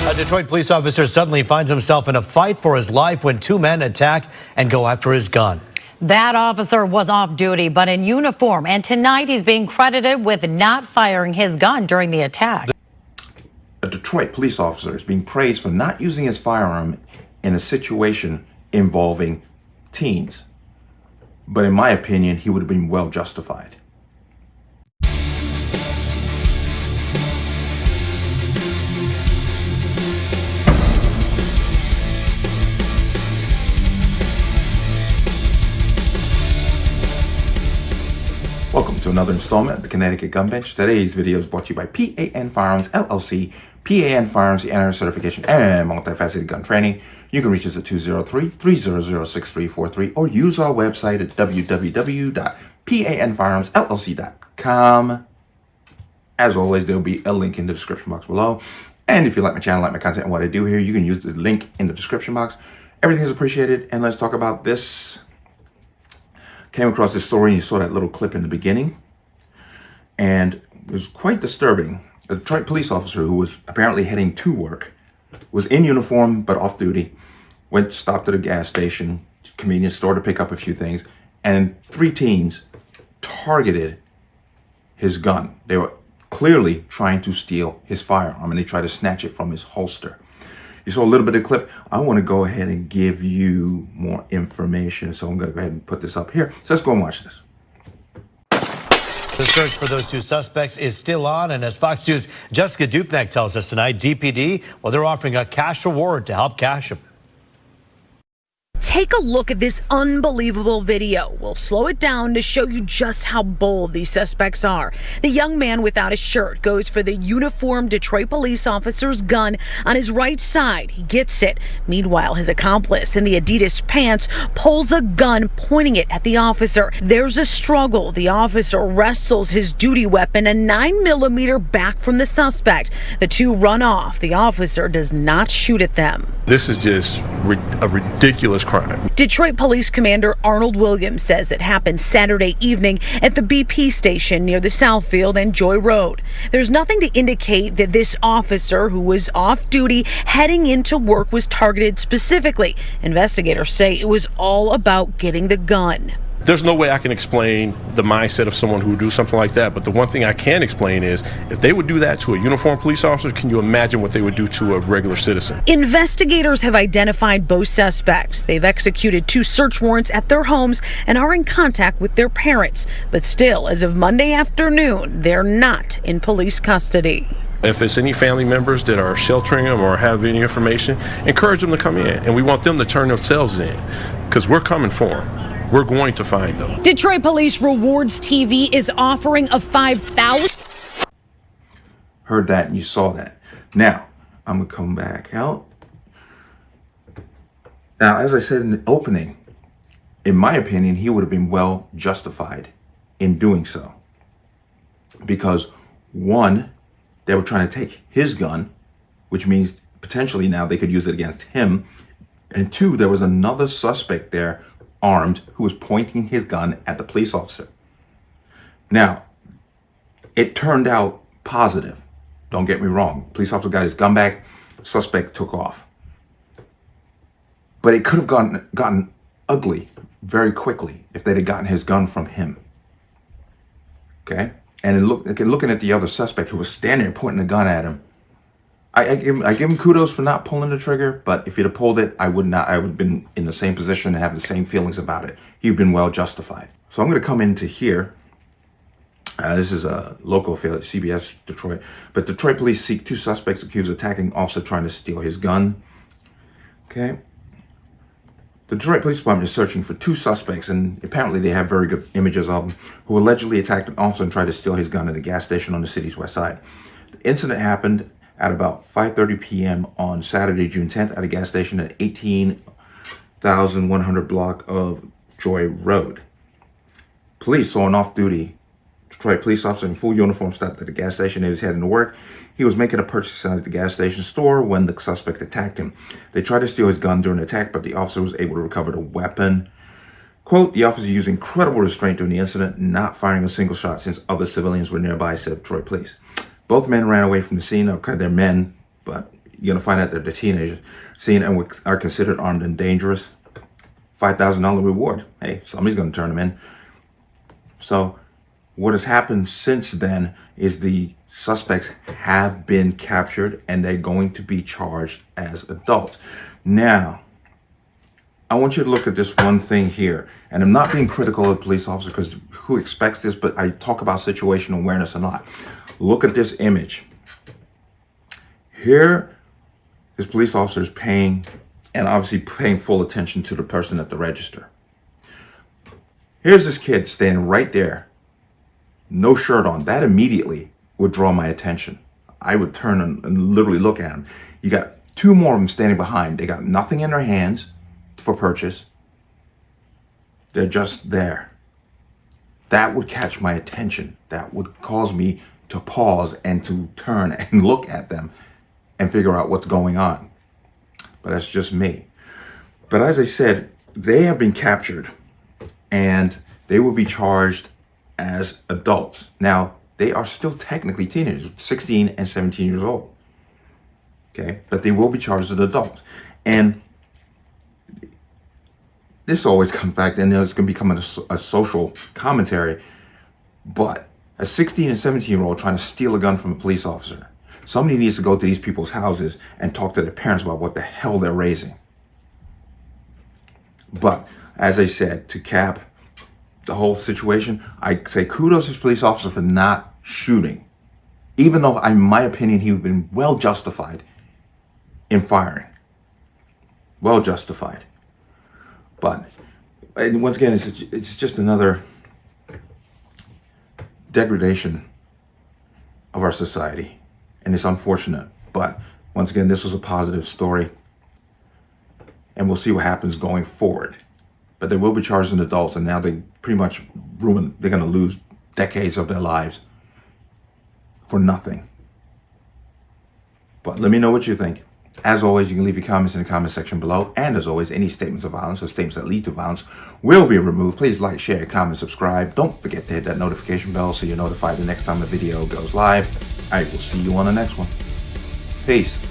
A Detroit police officer suddenly finds himself in a fight for his life when two men attack and go after his gun. That officer was off duty but in uniform, and tonight he's being credited with not firing his gun during the attack. A Detroit police officer is being praised for not using his firearm in a situation involving teens. But in my opinion, he would have been well justified. Welcome to another installment of the Connecticut Gun Bench. Today's video is brought to you by P.A.N. Firearms, LLC. P.A.N. Firearms, the NRA certification and multifaceted gun training. You can reach us at 203-300-6343 or use our website at www.panfirearmsllc.com. As always, there will be a link in the description box below. And if you like my channel, like my content, and what I do here, you can use the link in the description box. Everything is appreciated. And let's talk about this. Came across this story, and you saw that little clip in the beginning, and it was quite disturbing. A Detroit police officer who was apparently heading to work, was in uniform but off duty, stopped at a gas station, convenience store to pick up a few things, and three teens targeted his gun. They were clearly trying to steal his firearm, and they tried to snatch it from his holster. You saw a little bit of the clip. I want to go ahead and give you more information, so I'm going to go ahead and put this up here. So let's go and watch this. The search for those two suspects is still on, and as Fox News' Jessica Dupnack tells us tonight, DPD, well, they're offering a cash reward to help cash them. Take a look at this unbelievable video. We'll slow it down to show you just how bold these suspects are. The young man without a shirt goes for the uniformed Detroit police officer's gun on his right side. He gets it. Meanwhile, his accomplice in the Adidas pants pulls a gun, pointing it at the officer. There's a struggle. The officer wrestles his duty weapon, a 9mm, back from the suspect. The two run off. The officer does not shoot at them. This is just a ridiculous crime. Detroit Police Commander Arnold Williams says it happened Saturday evening at the BP station near the Southfield and Joy Road. There's nothing to indicate that this officer, who was off duty heading into work, was targeted specifically. Investigators say it was all about getting the gun. There's no way I can explain the mindset of someone who would do something like that, but the one thing I can explain is if they would do that to a uniformed police officer, can you imagine what they would do to a regular citizen? Investigators have identified both suspects. They've executed 2 search warrants at their homes and are in contact with their parents. But still, as of Monday afternoon, they're not in police custody. If it's any family members that are sheltering them or have any information, encourage them to come in, and we want them to turn themselves in, because we're coming for them. We're going to find them. Detroit Police Rewards TV is offering a $5,000. Heard that and you saw that. Now, I'm going to come back out. Now, as I said in the opening, in my opinion, he would have been well justified in doing so. Because, one, they were trying to take his gun, which means potentially now they could use it against him. And two, there was another suspect there, armed, who was pointing his gun at the police officer. Now, it turned out positive. Don't get me wrong. Police officer got his gun back. Suspect took off. But it could have gotten ugly very quickly if they'd have gotten his gun from him. Okay? And looking at the other suspect who was standing there pointing the gun at him, I give him kudos for not pulling the trigger, but if he'd have pulled it, I would have been in the same position and have the same feelings about it. He'd been well justified. So I'm going to come into here. This is a local affiliate, CBS Detroit. But Detroit police seek 2 suspects accused of attacking officer trying to steal his gun. Okay. The Detroit Police Department is searching for 2 suspects, and apparently they have very good images of them, who allegedly attacked an officer and tried to steal his gun at a gas station on the city's west side. The incident happened at about 5:30 p.m. on Saturday, June 10th, at a gas station at 18,100 block of Joy Road. Police saw an off-duty Detroit police officer in full uniform stopped at the gas station. He was heading to work. He was making a purchase at the gas station store when the suspect attacked him. They tried to steal his gun during the attack, but the officer was able to recover the weapon. Quote, the officer used incredible restraint during the incident, not firing a single shot since other civilians were nearby, said Detroit police. Both men ran away from the scene. Okay, they're men, but you're gonna find out that they're teenagers, seen and are considered armed and dangerous. $5,000 reward. Hey, somebody's gonna turn them in. So what has happened since then is the suspects have been captured and they're going to be charged as adults. Now, I want you to look at this one thing here. And I'm not being critical of police officers because who expects this, but I talk about situational awareness or not. Look at this image. Here, this police officer is paying, and obviously paying full attention to the person at the register. Here's this kid standing right there, no shirt on. That immediately would draw my attention. I would turn and literally look at him. You got two more of them standing behind. They got nothing in their hands for purchase. They're just there. That would catch my attention. That would cause me to pause and to turn and look at them and figure out what's going on. But that's just me. But as I said, they have been captured and they will be charged as adults. Now, they are still technically teenagers, 16 and 17 years old. Okay, but they will be charged as adults. And this always comes back, and it's going to become a social commentary. But a 16 and 17-year-old trying to steal a gun from a police officer, somebody needs to go to these people's houses and talk to their parents about what the hell they're raising. But as I said, to cap the whole situation, I say kudos to this police officer for not shooting, even though in my opinion he would have been well justified in firing. Well justified. But and once again, it's just another degradation of our society, and it's unfortunate. But once again, this was a positive story, and we'll see what happens going forward. But they will be charged as adults, and now they pretty much they're going to lose decades of their lives for nothing. But let me know what you think. As always, you can leave your comments in the comment section below. And as always, any statements of violence or statements that lead to violence will be removed. Please like, share, comment, subscribe. Don't forget to hit that notification bell so you're notified the next time a video goes live. I will see you on the next one. Peace.